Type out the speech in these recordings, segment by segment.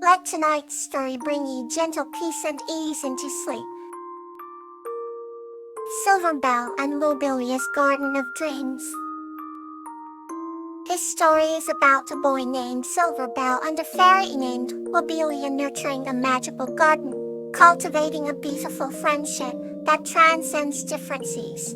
Let tonight's story bring you gentle peace and ease into sleep. Silverbell and Lobelia's Garden of Dreams. This story is about a boy named Silverbell and a fairy named Lobelia nurturing a magical garden, cultivating a beautiful friendship that transcends differences.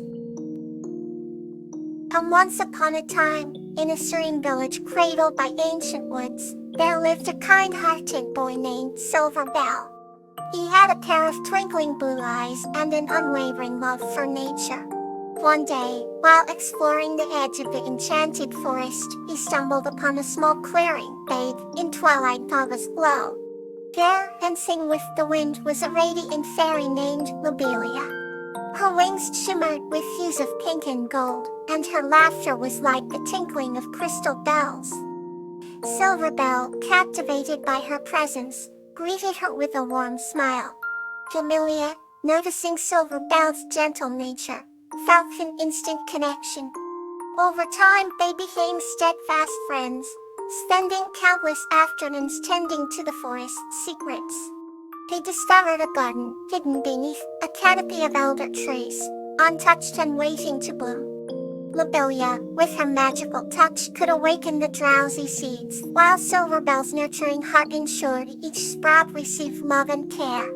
And once upon a time, in a serene village cradled by ancient woods, there lived a kind-hearted boy named Silverbell. He had a pair of twinkling blue eyes and an unwavering love for nature. One day, while exploring the edge of the enchanted forest, he stumbled upon a small clearing bathed in twilight August glow. There, dancing with the wind, was a radiant fairy named Lobelia. Her wings shimmered with hues of pink and gold, and her laughter was like the tinkling of crystal bells. Silverbell, captivated by her presence, greeted her with a warm smile. Lobelia, noticing Silverbell's gentle nature, felt an instant connection. Over time, they became steadfast friends, spending countless afternoons tending to the forest's secrets. They discovered a garden hidden beneath a canopy of elder trees, untouched and waiting to bloom. Lobelia, with her magical touch, could awaken the drowsy seeds, while Silverbell's nurturing heart ensured each sprout received love and care.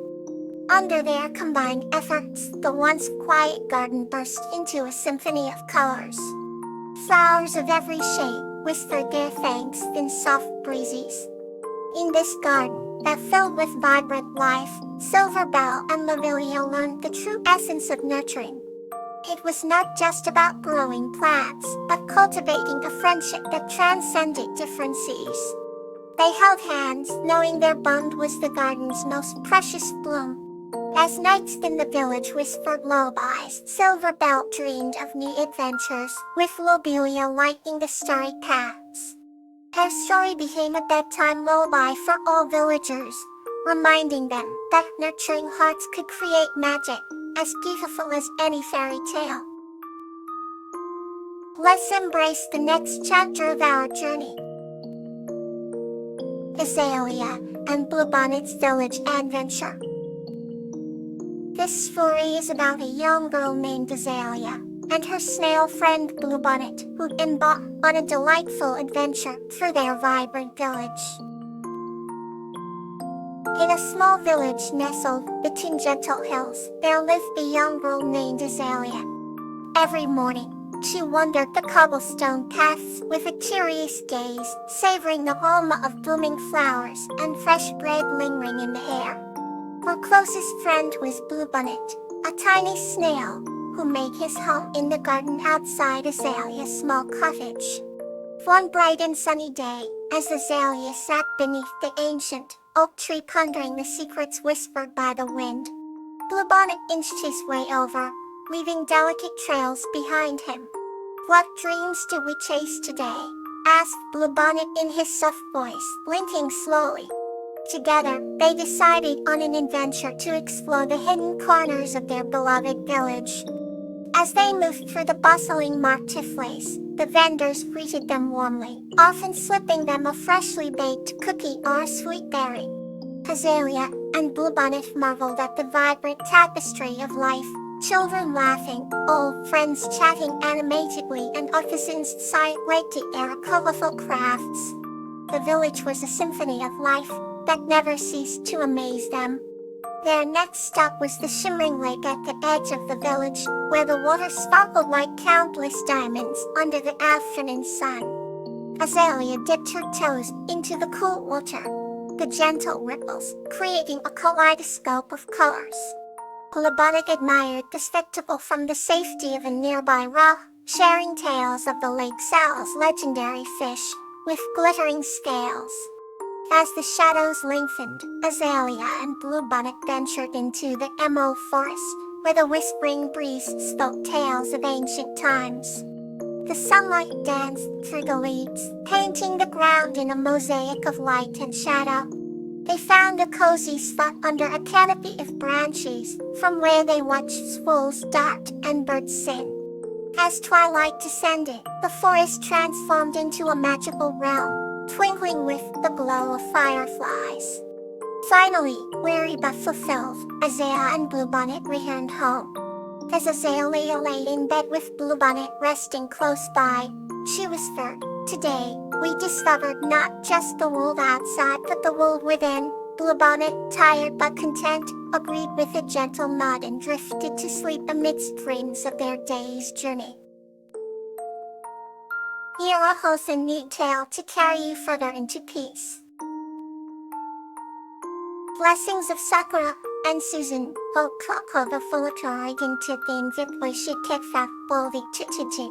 Under their combined efforts, the once quiet garden burst into a symphony of colors. Flowers of every shade whispered their thanks in soft breezes. In this garden, that filled with vibrant life, Silverbell and Lobelia learned the true essence of nurturing. It was not just about growing plants, but cultivating a friendship that transcended differences. They held hands, knowing their bond was the garden's most precious bloom. As nights in the village whispered lullabies, Silverbell dreamed of new adventures, with Lobelia lighting the starry paths. Her story became a bedtime lullaby for all villagers, reminding them that nurturing hearts could create magic as beautiful as any fairy tale. Let's embrace the next chapter of our journey. Azalea and Bluebonnet's Village Adventure. This story is about a young girl named Azalea and her snail friend Bluebonnet, who embark on a delightful adventure through their vibrant village. In a small village nestled between gentle hills, there lived a young girl named Azalea. Every morning, she wandered the cobblestone paths with a curious gaze, savoring the aroma of blooming flowers and fresh bread lingering in the air. Her closest friend was Bluebonnet, a tiny snail, who made his home in the garden outside Azalea's small cottage. One bright and sunny day, as Azalea sat beneath the ancient oak tree pondering the secrets whispered by the wind, Bluebonnet inched his way over, leaving delicate trails behind him. "What dreams do we chase today?" asked Bluebonnet in his soft voice, blinking slowly. Together, they decided on an adventure to explore the hidden corners of their beloved village. As they moved through the bustling marketplace, the vendors greeted them warmly, often slipping them a freshly baked cookie or a sweet berry. Azalea and Bluebonnet marveled at the vibrant tapestry of life, children laughing, old friends chatting animatedly, and artisans sight-like to air colorful crafts. The village was a symphony of life that never ceased to amaze them. Their next stop was the shimmering lake at the edge of the village, where the water sparkled like countless diamonds under the afternoon sun. Azalea dipped her toes into the cool water, the gentle ripples creating a kaleidoscope of colors. Bluebonnet admired the spectacle from the safety of a nearby rock, sharing tales of the lake Sal's legendary fish, with glittering scales. As the shadows lengthened, Azalea and Bluebonnet ventured into the emerald forest, where the whispering breeze spoke tales of ancient times. The sunlight danced through the leaves, painting the ground in a mosaic of light and shadow. They found a cozy spot under a canopy of branches, from where they watched swallows dart and birds sing. As twilight descended, the forest transformed into a magical realm, twinkling with the glow of fireflies. Finally, weary but fulfilled, Azalea and Bluebonnet returned home. As Azalea lay in bed with Bluebonnet resting close by, she whispered, "Today, we discovered not just the world outside but the world within." Bluebonnet, tired but content, agreed with a gentle nod and drifted to sleep amidst dreams of their day's journey. Here a wholesome neat tale to carry you further into peace. Blessings of Sakura and Susan, Okoko Fulatoragan Tipin Vipwishikekfa Bolvi Chichiji.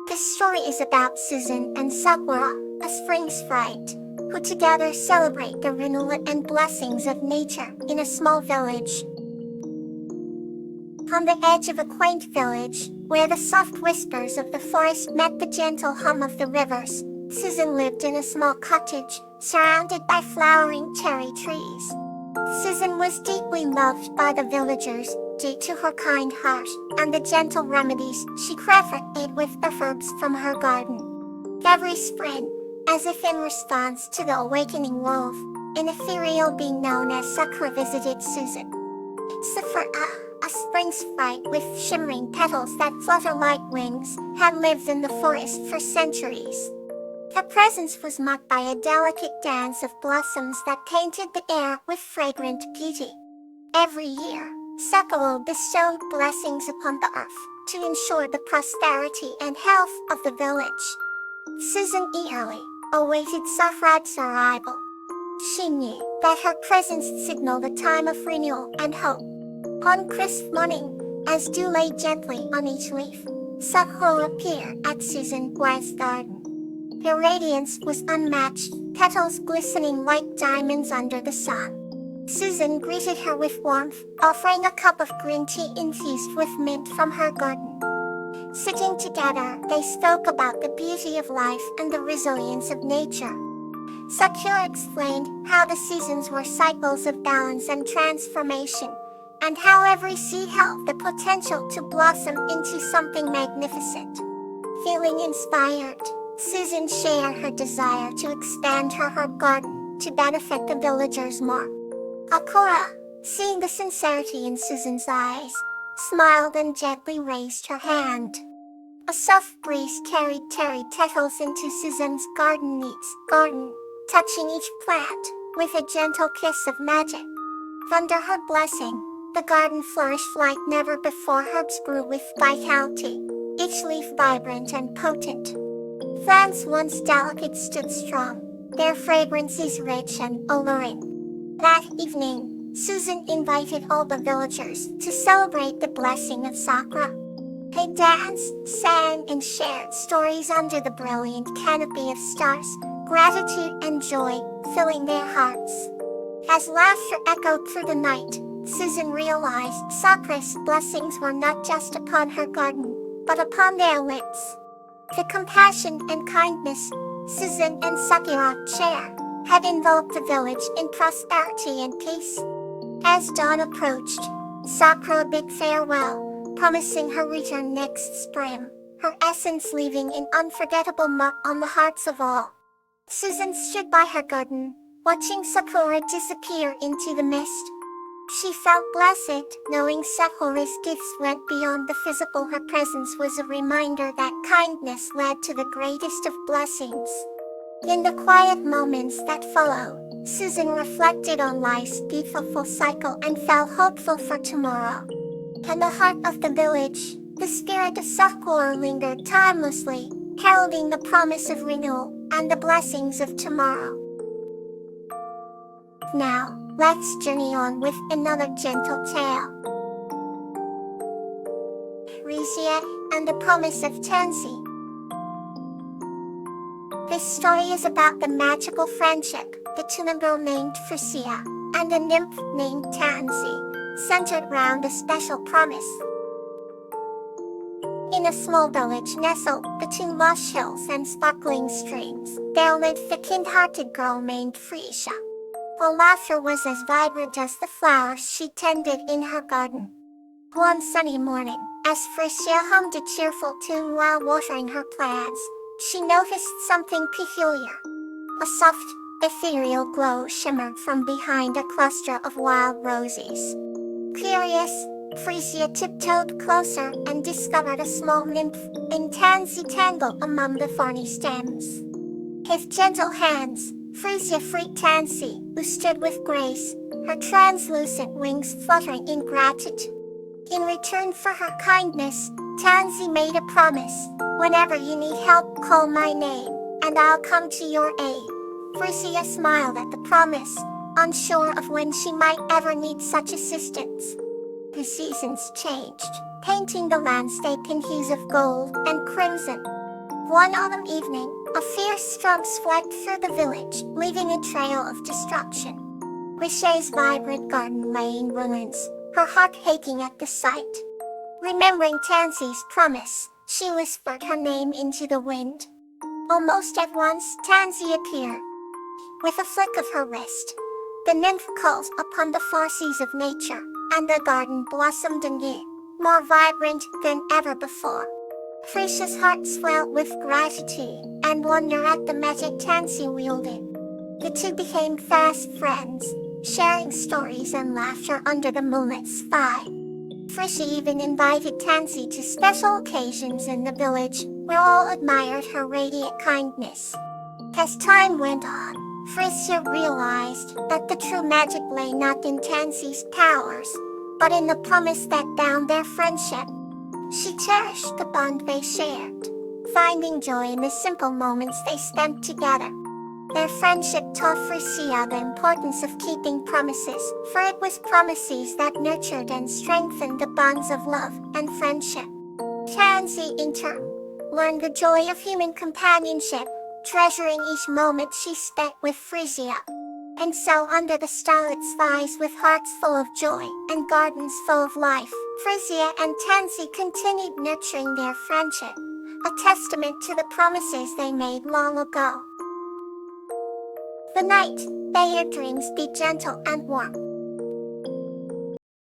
This story is about Susan and Sakura, a spring sprite, who together celebrate the renewal and blessings of nature in a small village. On the edge of a quaint village, where the soft whispers of the forest met the gentle hum of the rivers, Susan lived in a small cottage, surrounded by flowering cherry trees. Susan was deeply loved by the villagers, due to her kind heart and the gentle remedies she crafted with the herbs from her garden. Every spring, as if in response to the awakening wolf, an ethereal being known as Sakura visited Susan. Sakura, a spring sprite with shimmering petals that flutter like wings, had lived in the forest for centuries. Her presence was marked by a delicate dance of blossoms that painted the air with fragrant beauty. Every year, Sakura bestowed blessings upon the earth to ensure the prosperity and health of the village. Susan eagerly awaited Sakura's arrival. She knew that her presence signaled a time of renewal and hope. One crisp morning, as dew lay gently on each leaf, Sakura appeared at Susan's garden. Her radiance was unmatched, petals glistening like diamonds under the sun. Susan greeted her with warmth, offering a cup of green tea infused with mint from her garden. Sitting together, they spoke about the beauty of life and the resilience of nature. Sakura explained how the seasons were cycles of balance and transformation, and how every seed held the potential to blossom into something magnificent. Feeling inspired, Susan shared her desire to expand her herb garden to benefit the villagers more. Sakura, seeing the sincerity in Susan's eyes, smiled and gently raised her hand. A soft breeze carried cherry petals into Susan's garden, touching each plant with a gentle kiss of magic. Under her blessing, the garden flourished like never before. Herbs grew with vitality, each leaf vibrant and potent. Plants once delicate stood strong, their fragrances rich and alluring. That evening, Susan invited all the villagers to celebrate the blessing of Sakura. They danced, sang, and shared stories under the brilliant canopy of stars, gratitude and joy filling their hearts. As laughter echoed through the night, Susan realized Sakura's blessings were not just upon her garden, but upon their lips. The compassion and kindness Susan and Sakura share had enveloped the village in prosperity and peace. As dawn approached, Sakura bid farewell, promising her return next spring, her essence leaving an unforgettable mark on the hearts of all. Susan stood by her garden, watching Sakura disappear into the mist. She felt blessed, knowing Sakura's gifts went beyond the physical. Her presence was a reminder that kindness led to the greatest of blessings. In the quiet moments that followed, Susan reflected on life's beautiful cycle and felt hopeful for tomorrow. In the heart of the village, the spirit of Sakura lingered timelessly, heralding the promise of renewal and the blessings of tomorrow. Now, let's journey on with another gentle tale. Rizia and the Promise of Tansy. This story is about the magical friendship between a girl named Frisia and a nymph named Tansy, centered around a special promise. In a small village nestled between lush hills and sparkling streams, there lived a kind-hearted girl named Frisia. Her laughter was as vibrant as the flowers she tended in her garden. One sunny morning, as Frisia hummed a cheerful tune while watering her plants, she noticed something peculiar. A soft, ethereal glow shimmered from behind a cluster of wild roses. Curious, Frisia tiptoed closer and discovered a small nymph in tansy tangle among the thorny stems. With gentle hands, Frisia freed Tansy, who stood with grace, her translucent wings fluttering in gratitude. In return for her kindness, Tansy made a promise. Whenever you need help, call my name, and I'll come to your aid. Frisia smiled at the promise, unsure of when she might ever need such assistance. The seasons changed, painting the landscape in hues of gold and crimson. One autumn evening, a fierce storm swept through the village, leaving a trail of destruction. Richet's vibrant garden lay in ruins, her heart aching at the sight. Remembering Tansy's promise, she whispered her name into the wind. Almost at once, Tansy appeared. With a flick of her wrist, the nymph called upon the forces of nature, and the garden blossomed anew, more vibrant than ever before. Frisia's heart swelled with gratitude and wonder at the magic Tansy wielded. The two became fast friends, sharing stories and laughter under the moonlit sky. Frisia even invited Tansy to special occasions in the village, where all admired her radiant kindness. As time went on, Frisia realized that the true magic lay not in Tansy's powers, but in the promise that bound their friendship. She cherished the bond they shared, finding joy in the simple moments they spent together. Their friendship taught Frisia the importance of keeping promises, for it was promises that nurtured and strengthened the bonds of love and friendship. Tansy, in turn, learned the joy of human companionship, treasuring each moment she spent with Frisia. And so, under the starlit skies with hearts full of joy and gardens full of life, Frisia and Tansy continued nurturing their friendship, a testament to the promises they made long ago. The night, may your dreams be gentle and warm.